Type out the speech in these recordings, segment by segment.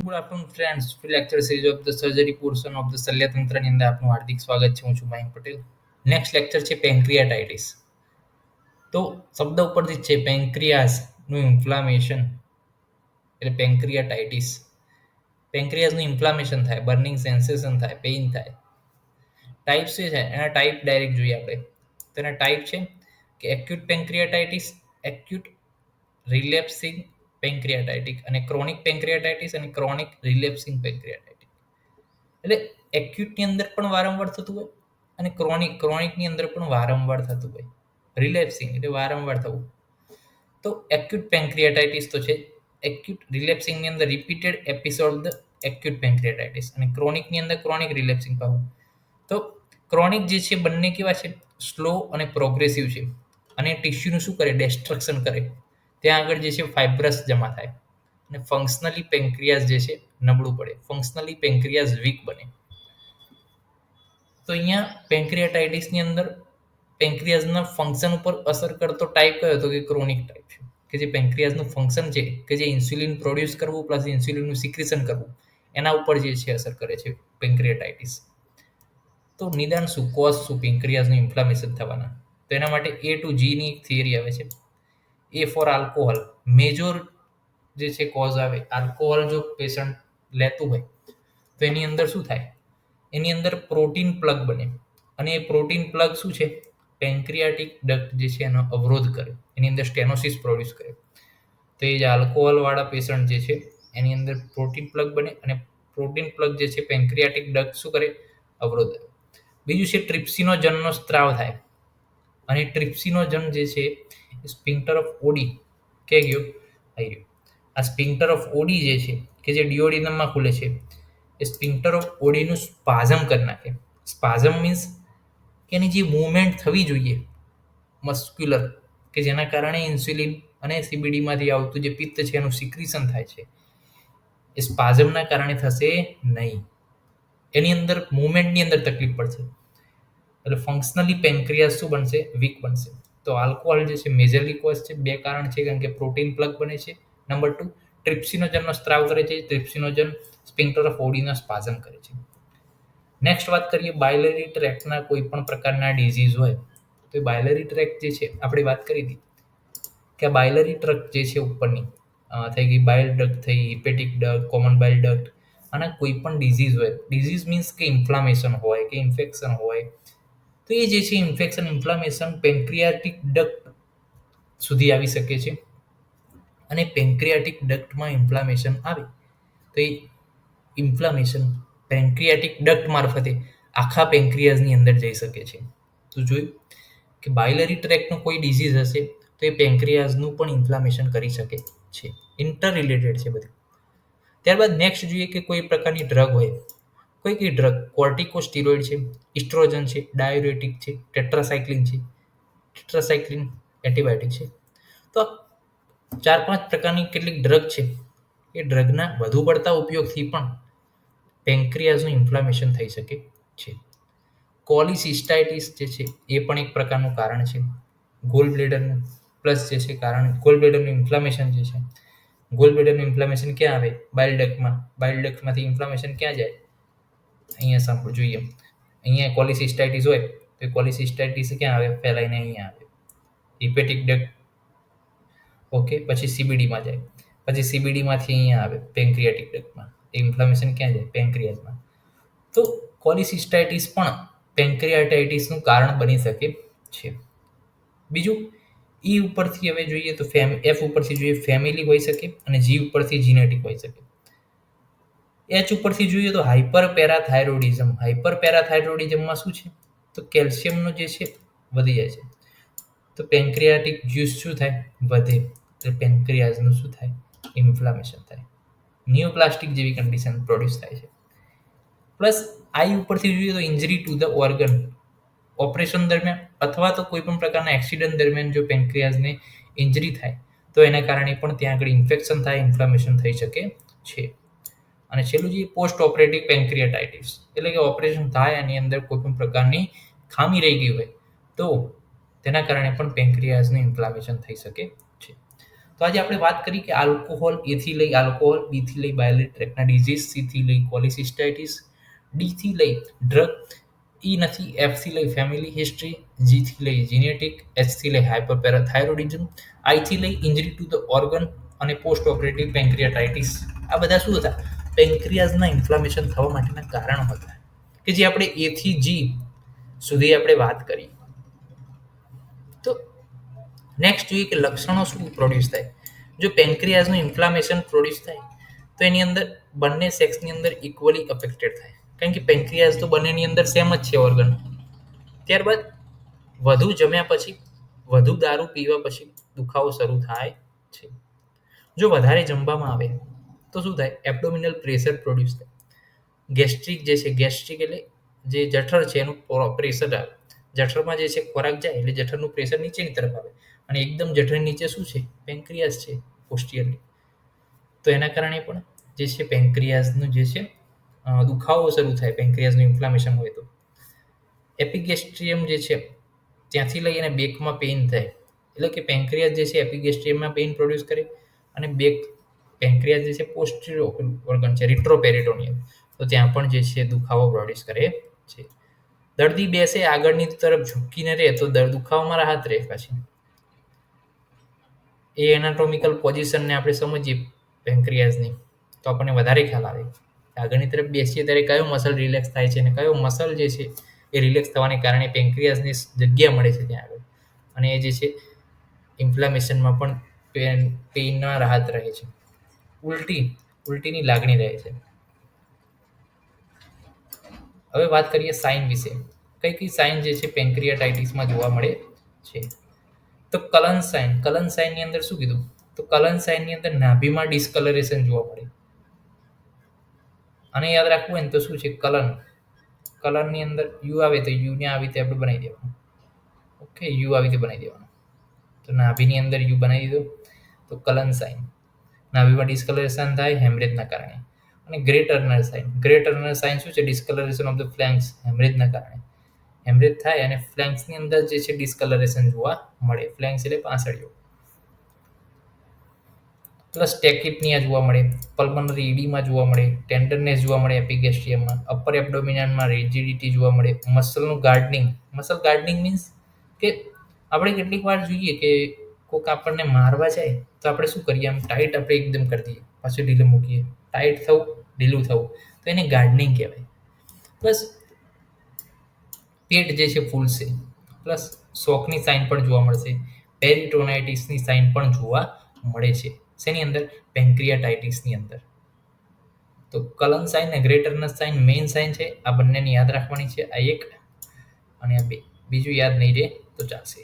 Good afternoon friends, lecture series of the surgery portion of the શલ્યતંત્રની અંદર આપનું હાર્દિક સ્વાગત છે. હું છું મયંક પટેલ. નેક્સ્ટ લેક્ચર છે પેન્ક્રિયાટાઇટિસ. તો શબ્દ ઉપરથી જ છે પેન્ક્રિયાસનું ઇન્ફ્લામેશન એટલે પેન્ક્રિયાટાઇટિસ. પેન્ક્રિયાસનું ઇન્ફ્લામેશન થાય, બર્નિંગ સેન્સેશન થાય, પેઇન થાય. ટાઈપ્સ જે છે એના ટાઈપ ડાયરેક્ટ જોઈએ આપણે. તેના ટાઈપ છે કે એક્યુટ પેન્ક્રિયાટાઇટિસ, એક્યુટ રિલેપ્સિંગ પેન્ક્રિયાટાઇટિક અને ક્રોનિક પેન્ક્રિયાટાઇટિસ અને ક્રોનિક રિલેપ્સિંગ પેન્ક્રિયાટાઇટિસ. એટલે એક્યુટની અંદર પણ વારંવાર થતું હોય અને ક્રોનિકની અંદર પણ વારંવાર થતું હોય. રિલેપ્સિંગ એટલે વારંવાર થવું. તો એક્યુટ પેન્ક્રિયાટાઇટિસ તો છે. એક્યુટ રિલેપ્સિંગની અંદર રિપીટેડ એપિસોડ ધ એક્યુટ પેન્ક્રિયાટાઇટિસ અને ક્રોનિકની અંદર ક્રોનિક રિલેપ્સિંગ પાવું. તો ક્રોનિક જે છે બંને કેવા છે, સ્લો અને પ્રોગ્રેસિવ છે અને ટિશ્યુનું શું કરે, ડિસ્ટ્રક્શન કરે. ત્યાં આગળ જે છે ફાઇબ્રસ જમા થાય અને ફંક્શનલી પેન્ક્રિયાસ જે છે નબળું પડે, ફંક્શનલી પેન્ક્રિયાસ વીક બને. તો અહીંયા પેન્ક્રિયાટાઇટિસની અંદર પેન્ક્રિયાસના ફંક્શન ઉપર અસર કરતો ટાઈપ કયો હતો કે ક્રોનિક ટાઈપ છે, કે જે પેન્ક્રિયાસનું ફંક્શન છે કે જે ઇન્સ્યુલિન પ્રોડ્યુસ કરવું પ્લસ ઇન્સ્યુલિનનું સિક્રેશન કરવું એના ઉપર જે છે અસર કરે છે પેન્ક્રિયાટાઇટિસ. તો નિદાન શું, કોઝ શું પેન્ક્રિયાસનું ઇન્ફ્લામેશન થવાના? તો એના માટે A to G ની એક થિયરી આવે છે. એ ફોર આલ્કોહોલ, મેજર જે છે કોઝ આવે. આલ્કોહોલ જો પેશન્ટ લેતું હોય તો એની અંદર શું થાય, એની અંદર પ્રોટીન પ્લગ બને અને એ પ્રોટીન પ્લગ શું છે, પેન્ક્રિયાટિક ડક્ટ જે છે એનો અવરોધ કરે, એની અંદર સ્ટેનોસિસ પ્રોડ્યુસ કરે. તો એ જે આલ્કોહોલવાળા પેશન્ટ જે છે એની અંદર પ્રોટીન પ્લગ બને અને પ્રોટીન પ્લગ જે છે પેન્ક્રિયાટિક ડક્ટ શું કરે, અવરોધ. બીજું છે ટ્રિપ્સિનોજનનો સ્ત્રાવ થાય અને ટ્રિપ્સિનોજન જે છે સ્પિન્ક્ટર ઓફ ઓડી કે ગયો આવી ગયો. આ સ્પિન્ક્ટર ઓફ ઓડી જે છે કે જે ડિયોડિનમમાં ખુલે છે, એ સ્પિન્ક્ટર ઓફ ઓડીનું સ્પાઝમ કરી નાખે. સ્પાઝમ મીન્સ કે એની જે મૂવમેન્ટ થવી જોઈએ મસ્ક્યુલર, કે જેના કારણે ઇન્સ્યુલિન અને સીબીડીમાંથી આવતું જે પિત્ત છે એનું સિક્રિશન થાય છે, એ સ્પાઝમના કારણે થશે નહીં. એની અંદર મૂવમેન્ટની અંદર તકલીફ પડશે એટલે ફંક્શનલી પેન્ક્રિયાસ શું બનશે, વીક બનશે. તો આલ્કોહોલ જે છે મેજરલી કોઝ છે. બે કારણ છે, કારણ કે પ્રોટીન પ્લગ બને છે. નંબર 2, ટ્રિપ્સિનોજનનો સ્ત્રાવ કરે છે. ટ્રિપ્સિનોજન સ્પિન્ક્ટર ઓફ ઓડીનો સ્પાઝમ કરે છે. નેક્સ્ટ વાત કરીએ બાયલરી ટ્રેક્ટના કોઈ પણ પ્રકારના ડિઝીઝ હોય તો એ બાયલરી ટ્રેક્ટ જે છે આપણે વાત કરી હતી કે આ બાયલરી ટ્રેક્ટ જે છે ઉપરની થઈ ગઈ બાઇલ ડક્ટ, થઈ હિપેટિક ડક્ટ, કોમન બાઇલ ડક્ટ. આના કોઈ પણ ડિઝીઝ હોય, ડિઝીઝ મીન્સ કે ઇન્ફ્લામેશન હોય કે ઇન્ફેક્શન હોય, તો એ જે છે ઇન્ફેક્શન ઇન્ફ્લામેશન પેન્ક્રિયાટિક ડક્ટ સુધી આવી શકે છે અને પેન્ક્રિયાટિક ડક્ટમાં ઇન્ફ્લામેશન આવે તો એ ઇન્ફ્લામેશન પેન્ક્રિયાટિક ડક્ટ મારફતે આખા પેન્ક્રિયાઝની અંદર જઈ શકે છે. તો જોયું કે બાયલરી ટ્રેક્ટનો કોઈ ડિઝીઝ હશે તો એ પેન્ક્રિયાઝનું પણ ઇન્ફ્લામેશન કરી શકે છે. ઇન્ટર રિલેટેડ છે બધું. ત્યારબાદ નેક્સ્ટ જોઈએ કે કોઈ પ્રકારની ડ્રગ હોય, કોઈ કઈ ડ્રગ, કોર્ટિકોસ્ટીરોઇડ છે, ઇસ્ટ્રોજન છે, ડાયુરેટિક છે, ટેટ્રાસાઇક્લિન છે. ટેટ્રાસાઇક્લિન એન્ટીબાયોટિક છે. તો 4-5 પ્રકારની કેટલીક ડ્રગ છે, એ ડ્રગના વધુ પડતા ઉપયોગથી પણ પેન્ક્રિયાઝનું ઇન્ફ્લામેશન થઈ શકે છે. કોલિસિસ્ટાઇટિસ જે છે એ પણ એક પ્રકારનું કારણ છે. ગોલ બ્લેડરનું પ્લસ જે છે કારણ, ગોલ બ્લેડરનું ઇન્ફ્લામેશન જે છે, ગોલ બ્લેડરનું ઇન્ફ્લામેશન ક્યાં આવે, બાઇલ ડક્ટમાં. બાઇલ ડક્ટમાંથી ઇન્ફ્લામેશન ક્યાં જાય, અહીંયા સાંભળ જોઈએ. અહીંયા કોલિસિસ્ટાઇટિસ હોય તો એ કોલિસિસ્ટાઇટિસ ક્યાં આવે, ફેલાઈને અહીંયા આવે હિપેટિક ડક્ટ. ઓકે, પછી સીબીડીમાં જાય, પછી સીબીડીમાંથી અહીંયા આવે પેન્ક્રિયાટિક ડક્ટમાં. ઇન્ફ્લામેશન ક્યાં જાય, પેન્ક્રિયાઝમાં. તો કોલિસિસ્ટાઇટિસ પણ પેન્ક્રિયાટાઇટિસનું કારણ બની શકે છે. બીજું ઈ ઉપરથી હવે જોઈએ તો એફ ઉપરથી જોઈએ ફેમિલી હોઈ શકે અને જી ઉપરથી જીનેટિક હોઈ શકે. એચ ઉપરથી જોઈએ તો હાઇપર પેરાથાઇરોડિઝમ. હાઇપર પેરાથાઇરોડિઝમમાં શું છે, તો કેલ્શિયમનો જે છે વધી જાય છે તો પેન્ક્રિયાટિક જ્યુસ શું થાય, વધે. એટલે પેન્ક્રિયાઝનું શું થાય, ઇન્ફ્લામેશન થાય, નિયોપ્લાસ્ટિક જેવી કન્ડિશન પ્રોડ્યુસ થાય છે. પ્લસ આઈ ઉપરથી જોઈએ તો injury to the organ, operation દરમિયાન અથવા તો કોઈ પણ પ્રકારના એક્સિડન્ટ દરમિયાન જો પેન્ક્રિયાઝને ઇન્જરી થાય તો એના કારણે પણ ત્યાં આગળ ઇન્ફેક્શન થાય, ઇન્ફ્લામેશન થઈ શકે છે. અને છેલ્લું જે પોસ્ટ ઓપરેટિવ પેન્ક્રિયાટાઇટિસ, એટલે કે ઓપરેશન થાય એની અંદર કોઈ પણ પ્રકારની ખામી રહી ગઈ હોય તો તેના કારણે પણ પેન્ક્રિયાઝનું ઇન્ફ્લામેશન થઈ શકે છે. તો આજે આપણે વાત કરી કે આલ્કોહોલ, એથી લઈ આલ્કોહોલ, બીથી લઈ બાયલેરી ટ્રેકના ડિઝીઝ, સીથી લઈ કોલિસિસ્ટાઇટિસ, ડીથી લઈ ડ્રગ, ઈ નથી એફથી લઈ ફેમિલી હિસ્ટ્રી, જીથી લઈ જીનેટિક, એચથી લઈ હાઇપરપેરાથાઇરોડિઝમ, આઈથી લઈ ઇન્જરી ટુ ધ ઓર્ગન અને પોસ્ટ ઓપરેટિવ પેન્ક્રિયાટાઇટિસ. આ બધા શું હતા? પેન્ક્રિયાઝના ઇન્ફ્લામેશન થવા માટેના કારણો હતા કે જે આપણે એથી જી સુધી આપણે વાત કરી. તો નેક્સ્ટ જોઈએ કે લક્ષણો શું પ્રોડ્યુસ થાય. જો પેન્ક્રિયાઝનું ઇન્ફ્લામેશન પ્રોડ્યુસ થાય તો એની અંદર બંને સેક્સની અંદર ઇક્વલી અફેક્ટેડ થાય, કારણ કે પેન્ક્રિયાઝ તો બંનેની અંદર સેમ જ છે ઓર્ગન. ત્યારબાદ વધુ જમ્યા પછી, વધુ દારૂ પીવા પછી દુખાવો શરૂ થાય છે. જો વધારે જમવામાં આવે તો શું થાય? એબ્ડોમિનલ પ્રેશર પ્રોડ્યુસ થાય. ગેસ્ટ્રિક જે છે, ગેસ્ટ્રિક એટલે જે જઠર છે એનું પ્રેશર આવે. જઠરમાં જે છે ખોરાક જાય એટલે જઠરનું પ્રેશર નીચેની તરફ આવે, અને એકદમ જઠરની નીચે શું છે? પેન્ક્રિયાઝ છે પોસ્ટિયરલી. તો એના કારણે પણ જે છે પેન્ક્રિયાઝનું જે છે દુખાવો શરૂ થાય. પેન્ક્રિયાઝનું ઇન્ફ્લામેશન હોય તો એપિગેસ્ટ્રિયમ જે છે ત્યાંથી લઈ અને બેકમાં પેઇન થાય. એટલે કે પેન્ક્રિયાઝ જે છે એપિગેસ્ટ્રિયમમાં પેઇન પ્રોડ્યુસ કરે, અને બેક પેન્ક્રિયાઝ જે છે પોસ્ટિરિયર ઓર્ગન છે રિટ્રોપેરિટોનિયમ, તો ત્યાં પણ જે છે દુખાવો પ્રોડ્યુસ કરે છે. દર્દી બેસે આગળની તરફ ઝૂકીને રહે તો દુખાવામાં રાહત રહે. પાછી એ એનાટોમિકલ પોઝિશનને આપણે સમજીએ પેન્ક્રિયાઝની તો આપણને વધારે ખ્યાલ આવે. આગળની તરફ બેસીએ ત્યારે કયો મસલ રિલેક્સ થાય છે અને કયો મસલ જે છે એ રિલેક્સ થવાને કારણે પેન્ક્રિયાઝની જગ્યા મળે છે ત્યાં આગળ, અને એ જે છે ઇન્ફ્લામેશનમાં પણ પેઇનમાં રાહત રહે છે. ઉલટીની લાગણી રહે છે. હવે વાત કરીએ સાઇન વિશે. કઈ કઈ સાઇન જે છે પેન્ક્રિયાટાઇટિસમાં જોવા મળે છે. તો કલન સાઇનની અંદર શું કીધું? તો કલન સાઇનની અંદર નાભીમાં ડિસ્કલરેશન જોવા મળે. અને યાદ રાખવું હોય ને તો શું છે? કલનની અંદર યુ આવે તો યુને આવી રીતે આપણે બનાવી દેવાનું. ઓકે, યુ આવી રીતે બનાવી દેવાનું. તો નાભીની અંદર યુ બનાવી દીધો તો કલન સાઇન. નાભીમાં ડિસ્કલરેશન થાય હેમરેજના કારણે. અને ગ્રે ટર્નર સાઇન શું છે? ડિસ્કલરેશન ઓફ ધ ફ્લેન્ક્સ, હેમરેજના કારણે. હેમરેજ થાય અને ફ્લેન્ક્સની અંદર જે છે ડિસ્કલરેશન જોવા મળે. ફ્લેન્ક્સ એટલે પાંસળીઓ. પ્લસ ટેકિપનિયા જોવા મળે, પલ્મનરી ઈડીમાં જોવા મળે, ટેન્ડરનેસ જોવા મળે એપિગેસ્ટ્રિયમમાં, અપર એબ્ડોમિનનમાં રિજિડિટી જોવા મળે, મસલ ગાર્ડનિંગ મીન્સ કે આપણે કેટલીક વાર જોઈએ કે કોઈક આપણને મારવા જાય તો આપણે શું કરીએ? આમ ટાઈટ આપણે એકદમ કરી દઈએ, પાછું ઢીલું મૂકીએ. ટાઈટ થવું, ઢીલું થવું, તો એને ગાર્ડનિંગ કહેવાય. પ્લસ પેટ જે છે ફૂલશે. પ્લસ શોકની સાઇન પણ જોવા મળશે. પેરિટોનાઇટિસની સાઇન પણ જોવા મળે છે. શેની અંદર? પેન્ક્રિયાટાઇટિસની અંદર. તો કલન સાઇન અને Grey Turner sign main sign છે. આ બંનેને યાદ રાખવાની છે. આ એક અને આ બે. બીજું યાદ નહીં રહે તો ચાલશે.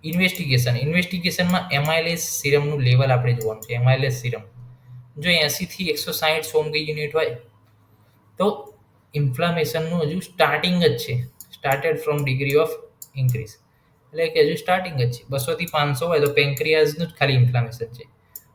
ઇન્વેસ્ટિગેશનમાં એમાઇલેસ સિરમનું લેવલ આપણે જોવાનું છે. એમાઇલેસ સિરમ જો 80 થી 160 સોમગી યુનિટ હોય તો ઇન્ફ્લામેશનનું હજુ સ્ટાર્ટિંગ જ છે. Started from degree of increase, એટલે કે હજુ સ્ટાર્ટિંગ જ છે. 200 થી 500 હોય તો પેન્ક્રિયાઝનું જ ખાલી ઇન્ફ્લામેશન છે,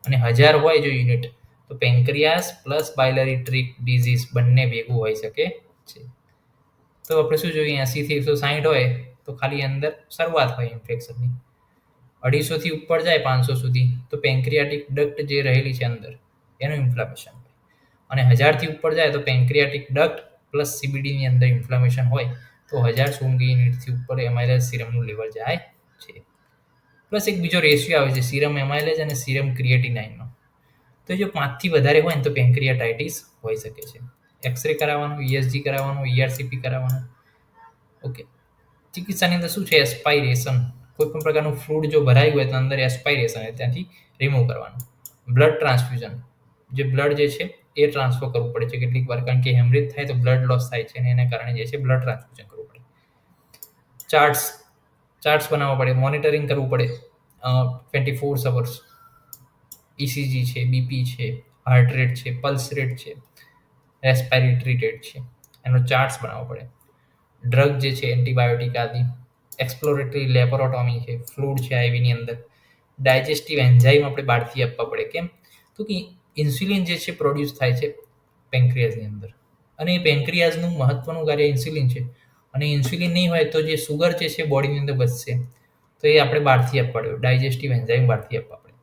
અને 1000 હોય જો યુનિટ તો પેન્ક્રિયાઝ પ્લસ બાયલરી ટ્રેક ડિઝીઝ બંને ભેગું હોઈ શકે છે. તો આપણે શું જોઈએ? 80 થી 160 હોય તો ખાલી અંદર શરૂઆત હોય ઇન્ફેક્શનની. 250 થી ઉપર જાય 500 સુધી તો પેન્ક્રિયાટિક ડક્ટ જે રહેલી છે અંદર એનું ઇન્ફ્લામેશન હોય, અને 1000 થી ઉપર જાય તો પેન્ક્રિયાટિક ડક્ટ પ્લસ સીબીડીની અંદર ઇન્ફ્લામેશન હોય તો 1000 સોમગી યુનિટથી ઉપર એમાઇલેજ સિરમનું લેવલ જાય છે. પ્લસ એક બીજો રેશિયો આવે છે સિરમ એમાઇલેજ અને સિરમ ક્રિએટિનાઇનનો. તો જો 5 થી વધારે હોય ને તો પેન્ક્રિયાટાઇટિસ હોઈ શકે છે. એક્સરે કરાવવાનું, ઈએસજી કરાવવાનું, ઈઆરસીપી કરાવવાનું. ઓકે, ચિકિત્સાની અંદર શું છે? એસ્પાઇરેશન. કોઈ પણ પ્રકારનું ફ્લૂડ જો ભરાયું હોય તો અંદર એસ્પાઇરેશન ત્યાંથી રિમૂવ કરવાનું. બ્લડ ટ્રાન્સફ્યુઝન, જે બ્લડ જે છે એ ટ્રાન્સફર કરવું પડે છે કેટલીક વાર, કારણ કે હેમરેજ થાય તો બ્લડ લોસ થાય છે અને એના કારણે જે છે બ્લડ ટ્રાન્સફ્યુઝન કરવું પડે. ચાર્ટ્સ બનાવવા પડે, મોનિટરિંગ કરવું પડે 24 અવર્સ. ઇસીજી છે, બીપી છે, હાર્ટ રેટ છે, પલ્સ રેટ છે, રેસ્પિરેટરી રેટ છે, એનો ચાર્ટ્સ બનાવવો પડે. ડ્રગ જે છે એન્ટીબાયોટિક આદિ, એક્સપ્લોરેટરી લેપોરેટોમી છે, ફ્લૂડ છે આઈવીની અંદર, ડાયજેસ્ટિવ એન્ઝાઇમ આપણે બહારથી આપવા પડે. કેમ? તો કે ઇન્સ્યુલિન જે છે પ્રોડ્યુસ થાય છે પેન્ક્રિયાઝની અંદર, અને એ પેન્ક્રિયાઝનું મહત્વનું કાર્ય ઇન્સ્યુલિન છે. અને ઇન્સ્યુલિન નહીં હોય તો જે સુગર જે છે બોડીની અંદર વધશે, તો એ આપણે બહારથી આપવા પડે. ડાયજેસ્ટિવ એન્ઝાઇમ બહારથી આપવા પડે.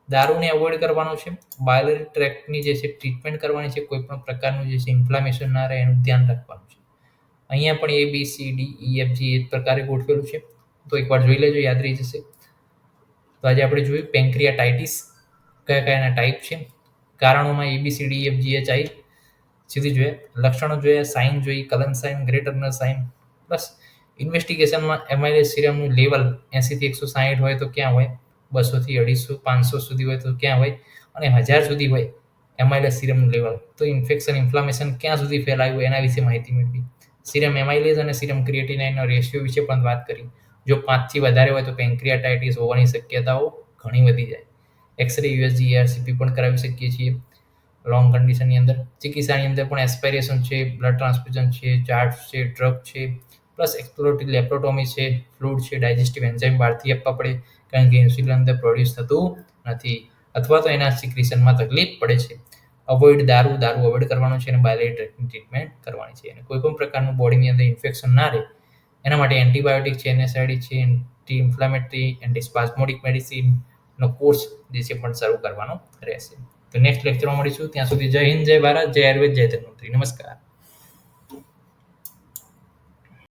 દારૂને અવોઇડ કરવાનો છે. બાયલરી ટ્રેક્ટની જે છે ટ્રીટમેન્ટ કરવાની છે. કોઈ પણ પ્રકારનું જે છે ઇન્ફ્લામેશન ના રહે એનું ધ્યાન રાખવાનું છે. અહીંયા પણ ABCDEFG એ જ પ્રકારે ગોઠવેલું છે. તો એકવાર જોઈ લેજો, યાદ રહી જશે. તો આજે આપણે જોયું પેન્ક્રિયાટાઇટિસ કયા કયાના ટાઈપ છે, કારણોમાં ABCDEFGHI સીધી જોઈએ, લક્ષણો જોઈએ, સાઇન જોઈ, Cullen sign, Grey Turner sign, plus ઇન્વેસ્ટિગેશનમાં એમાઇલેસ સિરમનું લેવલ 80 થી 160 હોય તો ક્યાં હોય, 200 થી 250 500 સુધી હોય તો ક્યાં હોય, અને 1000 સુધી હોય એમાઇલેસ સિરમનું લેવલ તો ઇન્ફેક્શન ઇન્ફ્લામેશન ક્યાં સુધી ફેલાયું એના વિશે માહિતી મેળવી. સિરમ એમાઇલેઝ અને સિરમ ક્રિએટિનાઇનનો રેશિયો વિશે પણ વાત કરી. જો 5 થી વધારે હોય તો પેન્ક્રિયાટાઇટિસ હોવાની શક્યતાઓ ઘણી વધી જાય. એક્સરે યુએસજી ARCP પણ કરાવી શકીએ છીએ. લોંગ કન્ડિશનની અંદર ચિકિત્સાની અંદર પણ એસ્પાયરેશન છે, બ્લડ ટ્રાન્સફ્યુઝન છે, ચાર્જ છે, ડ્રગ છે, પ્લસ એક્સપ્લોરેટરી લેપ્રોટોમી છે, ફ્લૂઇડ છે, ડાયજેસ્ટિવ એન્ઝાઇમ બહારથી આપવા પડે કારણ કે ઇન્સ્યુલિન અંદર પ્રોડ્યુસ થતું નથી અથવા તો એના સિક્રેશનમાં તકલીફ પડે છે. દારૂ અવોઇડ કરવાનો છે અને બાયલેટરી ટ્રીટમેન્ટ કરવાની છે. અને કોઈ પણ પ્રકારનું બોડીની અંદર ઇન્ફેક્શન ના રહે એના માટે એન્ટીબાયોટિક છે, NSAID છે, એન્ટી ઇન્ફ્લામેટરી, એન્ટીસ્પાઝમોડિક મેડિસિનનો કોર્સ જે છે પણ શરૂ કરવાનો રહેશે. તો નેક્સ્ટ લેક્ચરમાં મળીશું. ત્યાં સુધી જય હિન્દ, જય ભારત, જય આયુર્વેદ, જય ધન્વંતરી. નમસ્કાર.